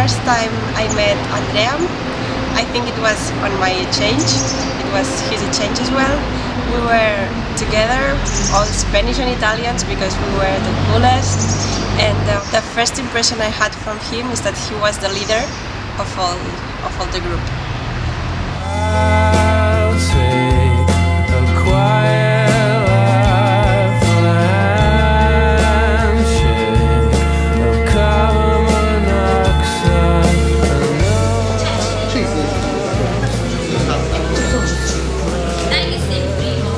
first time I met Andrea, I think it was on my exchange. It was his exchange as well. We were together, all Spanish and Italians, because we were the coolest. And the first impression I had from him is that he was the leader of all the group. I'll take a quiet life, handshake of carbon monoxide. Dai che sei il primo.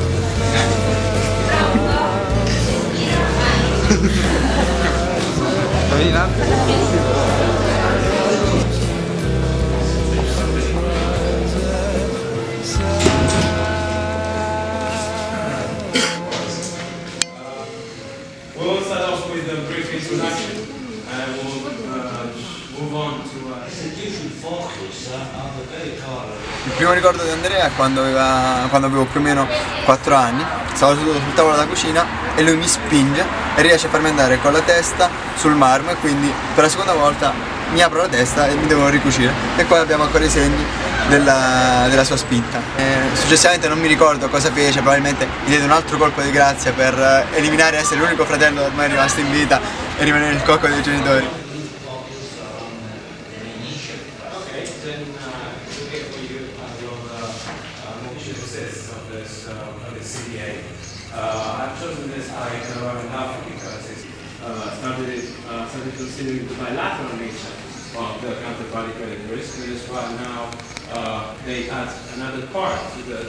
We'll start off with a brief introduction and we'll move on to Il primo ricordo di Andrea è quando avevo più o meno 4 anni, stavo seduto sul tavolo della cucina e lui mi spinge e riesce a farmi andare con la testa sul marmo e quindi per la seconda volta mi apro la testa e mi devono ricucire e qua abbiamo ancora i segni della sua spinta. Successivamente non mi ricordo cosa fece, probabilmente mi diede un altro colpo di grazia per eliminare essere l'unico fratello ormai rimasto in vita e rimanere il cocco dei genitori. I've chosen this by Africa because it started considering the bilateral nature of the counterparty creditors, and that's why now they add another part to the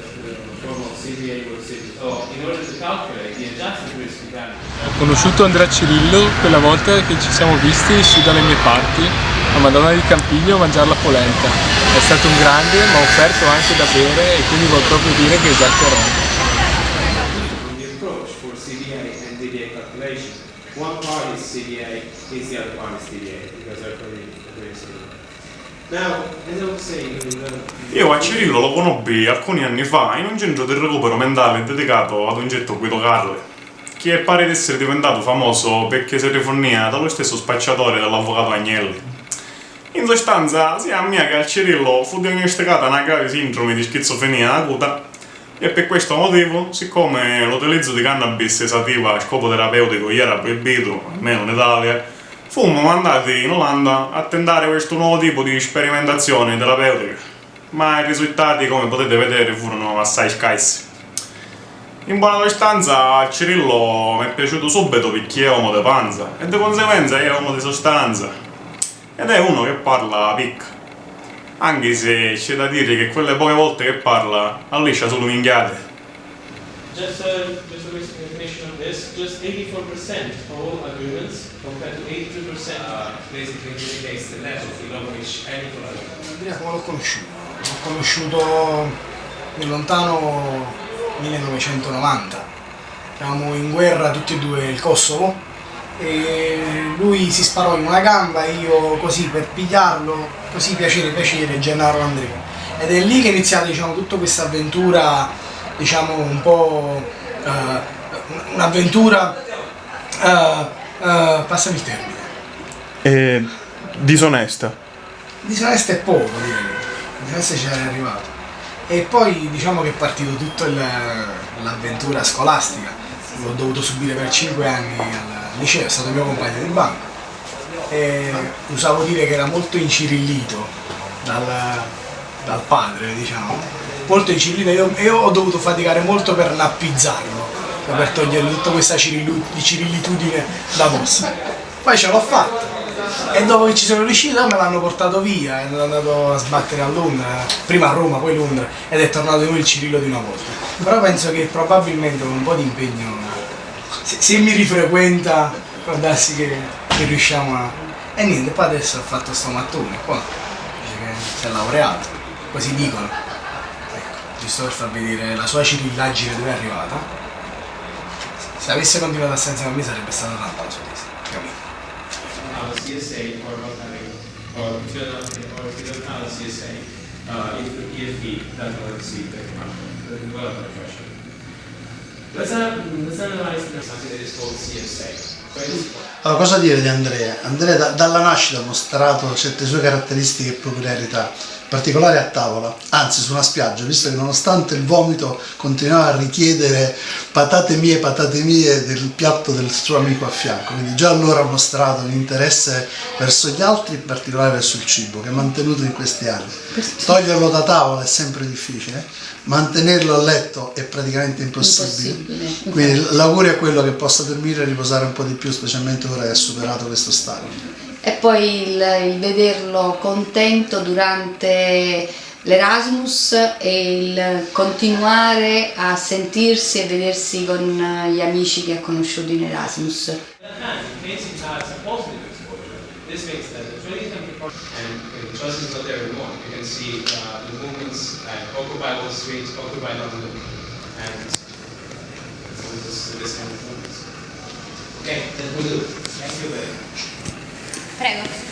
formal CVA or CVA. So in order to calculate the adjusted risk again. Ho conosciuto Andrea Cirillo quella volta che ci siamo visti su dalle mie parti a Madonna di Campiglio a mangiare la polenta. È stato un grande, ma ha offerto anche da bere e quindi vuol proprio dire che esaggerò. One part is CDA, is the other part is CDA, because they're pretty similar. Now, as I was saying, Io a Cirillo lo conobbi alcuni anni fa in un centro di recupero mentale dedicato ad un getto Guido Carle, che pare di essere diventato famoso perché si riforniva dallo stesso spacciatore dell'avvocato Agnelli. In sostanza, sia a me che al Cirillo fu diagnosticata una grave sindrome di schizofrenia acuta e per questo motivo, siccome l'utilizzo di cannabis sativa a scopo terapeutico gli era proibito, almeno in Italia, fummo mandati in Olanda a tentare questo nuovo tipo di sperimentazione terapeutica, ma i risultati, come potete vedere, furono assai scarsi. In buona sostanza, a Cirillo mi è piaciuto subito perché è uomo di panza e di conseguenza è uomo di sostanza ed è uno che parla picca. Anche se c'è da dire che quelle poche volte che parla alliscia solo minchiate. just a basic definition of this, just 84% of all agreements compared to 82%. Basically indicates the level below which any collaboration. Andrea come l'ho conosciuto? L'ho conosciuto nel lontano 1990. Eravamo in guerra tutti e due il Kosovo e lui si sparò in una gamba e io così per pigliarlo, così piacere, Gennaro Andrea. Ed è lì che è iniziata, diciamo, tutta questa avventura, diciamo un po' un'avventura, passami il termine. Disonesta. Disonesta è poco, direi. Disonesta ci era arrivato. E poi diciamo che è partito tutta l'avventura scolastica. L'ho dovuto subire per 5 anni al liceo, è stato il mio compagno di banco. E usavo dire che era molto incirillito dal padre, diciamo. Molto incirillito e io ho dovuto faticare molto per nappizzarlo, per togliere tutta questa cirillitudine da dosso. Poi ce l'ho fatta. E dopo che ci sono riuscito me l'hanno portato via, è andato a sbattere a Londra, prima a Roma, poi a Londra, ed è tornato di nuovo il Cirillo di una volta. Però penso che probabilmente con un po' di impegno, se mi rifrequenta, può darsi che riusciamo a... E niente, poi adesso ha fatto sto mattone qua, dice che si è laureato, così dicono. Ecco, giusto per far vedere la sua cirillaggine dove è arrivata. Se avesse continuato a senza con me sarebbe stata tanta la sua testa, capito? CSA or not having, or if you don't have a CSA, if the PFP doesn't receive the developer pressure. Let's analyze something that is called CSA. So Allora, cosa dire di Andrea? Andrea dalla nascita ha mostrato certe sue caratteristiche e peculiarità, in particolare a tavola, anzi su una spiaggia, visto che nonostante il vomito continuava a richiedere patate mie del piatto del suo amico a fianco, quindi già allora ha mostrato un interesse verso gli altri, in particolare verso il cibo, che ha mantenuto in questi anni. Toglierlo da tavola è sempre difficile, mantenerlo a letto è praticamente impossibile. Quindi l'augurio è quello che possa dormire e riposare un po' di più, specialmente ora che ha superato questo stadio. E poi il vederlo contento durante l'Erasmus e il continuare a sentirsi e vedersi con gli amici che ha conosciuto in Erasmus. Prego.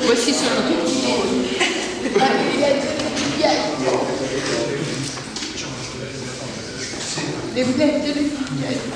Questi sono tutti devi leggere i biglietti.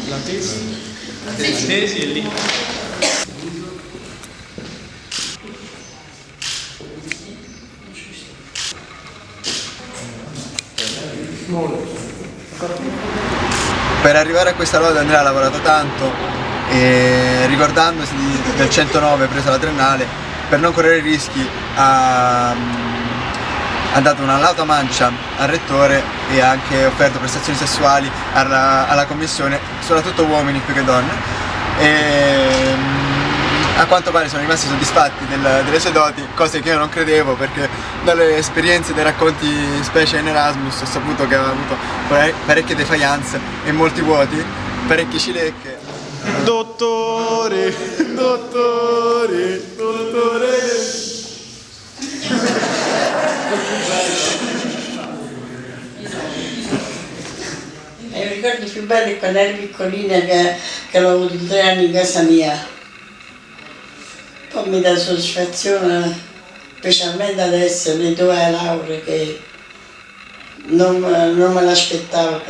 La tesi è lì. Per arrivare a questa lode Andrea ha lavorato tanto e ricordandosi del 109 preso alla triennale, per non correre rischi ha dato una lauta mancia al rettore e ha anche offerto prestazioni sessuali alla commissione, soprattutto uomini più che donne, e a quanto pare sono rimasti soddisfatti delle sue doti, cose che io non credevo, perché dalle esperienze dei racconti specie in Erasmus ho saputo che aveva avuto parecchie defiance e molti vuoti, parecchie cilecche. Dottore, dottore, dottore. I ricordi più belli quando ero piccolina che l'ho avuto 3 anni in casa mia. Poi mi dà soddisfazione, specialmente adesso, le 2 lauree che non me l'aspettavo.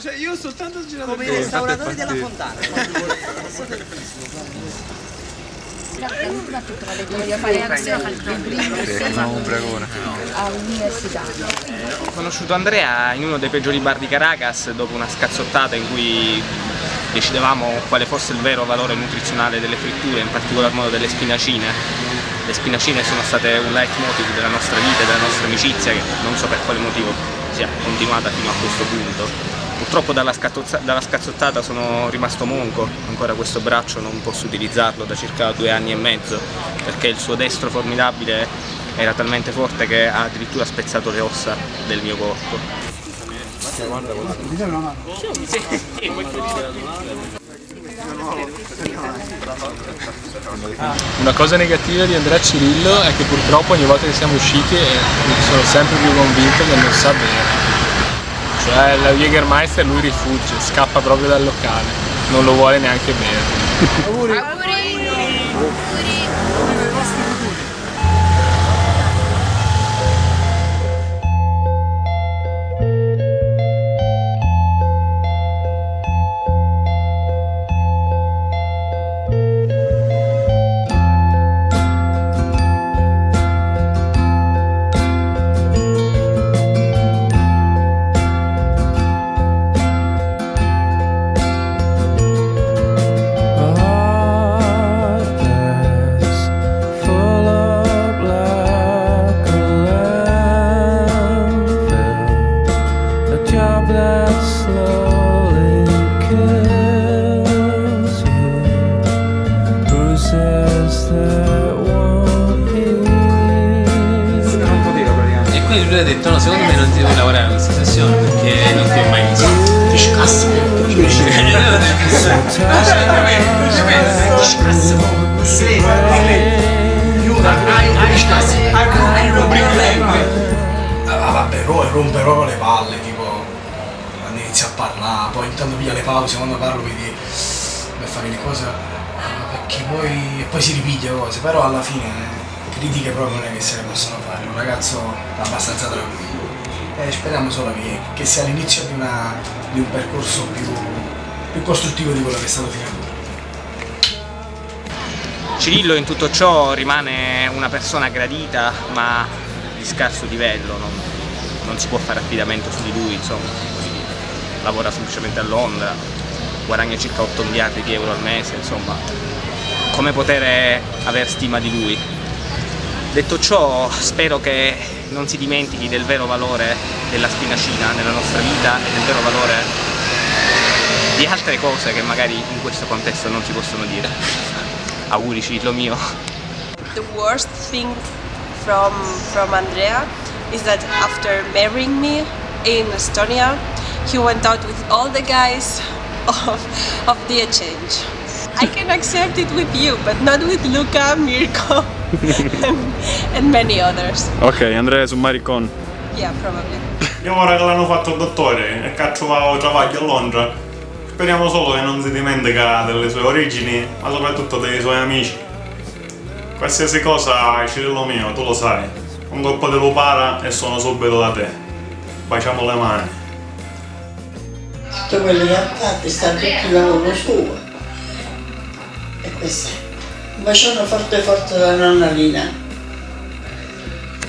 Cioè, io ho soltanto girato come i restauratori della fontana. all'università. Ho conosciuto Andrea in uno dei peggiori bar di Caracas dopo una scazzottata in cui decidevamo quale fosse il vero valore nutrizionale delle fritture, in particolar modo delle spinacine. Le spinacine sono state un leitmotiv della nostra vita e della nostra amicizia, che non so per quale motivo sia continuata fino a questo punto. Purtroppo dalla scazzottata sono rimasto monco, ancora questo braccio non posso utilizzarlo da circa 2 anni e mezzo, perché il suo destro formidabile era talmente forte che ha addirittura spezzato le ossa del mio corpo. Una cosa negativa di Andrea Cirillo è che purtroppo ogni volta che siamo usciti sono sempre più convinto che non sa bere. Cioè la Jägermeister lui rifugge, scappa proprio dal locale, non lo vuole neanche bere. E quindi lui ha detto no, secondo me non ti devi lavorare in questa sessione perché non ti ho mai visto. Ti scassi. Vabbè, rompe proprio le palle, tipo quando inizia a parlare, poi intanto piglia le pause, quando parlo vedi per fare le cose, perché poi si ripiglia cose, però alla fine critiche proprio non è che se ne possono fare, è un ragazzo abbastanza tranquillo e speriamo solo che sia l'inizio di un percorso più costruttivo di quello che è stato fino ad ora. Cirillo in tutto ciò rimane una persona gradita ma di scarso livello, non si può fare affidamento su di lui, insomma, lavora semplicemente a Londra, guadagna circa 8 miliardi di euro al mese, insomma, come poter aver stima di lui? Detto ciò, spero che non si dimentichi del vero valore della spinacina nella nostra vita e del vero valore di altre cose che magari in questo contesto non si possono dire. Auguri Cirillo mio. The worst thing from Andrea is that after marrying me in Estonia, he went out with all the guys of the exchange. I can accept it with you, but not with Luca, Mirko, and many others. Ok, Andrea su Maricon. Yeah, probably. Io ora che l'hanno fatto il dottore e che ha trovato travaglio a Londra, speriamo solo che non si dimentica delle sue origini, ma soprattutto dei suoi amici. Qualsiasi cosa, Cirillo mio, tu lo sai, un colpo di lupara e sono subito da te. Baciamo le mani. Tutto quello che ha fatto è stato tutto il lavoro suo. E questo è. Un bacione forte forte da nonna Lina.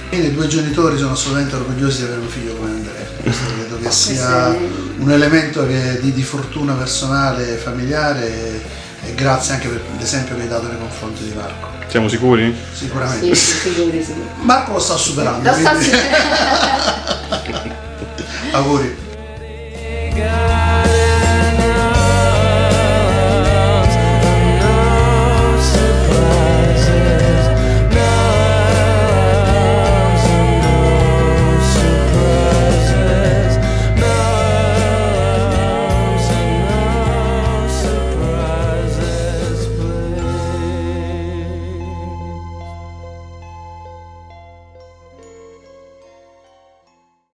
Quindi i due genitori sono assolutamente orgogliosi di avere un figlio come Andrea. Questo credo che sia un elemento di fortuna personale e familiare e grazie anche per l'esempio che hai dato nei confronti di Marco. Siamo sicuri? Sicuramente. Sì, sicuri. Marco lo sta superando. Lo sta Auguri.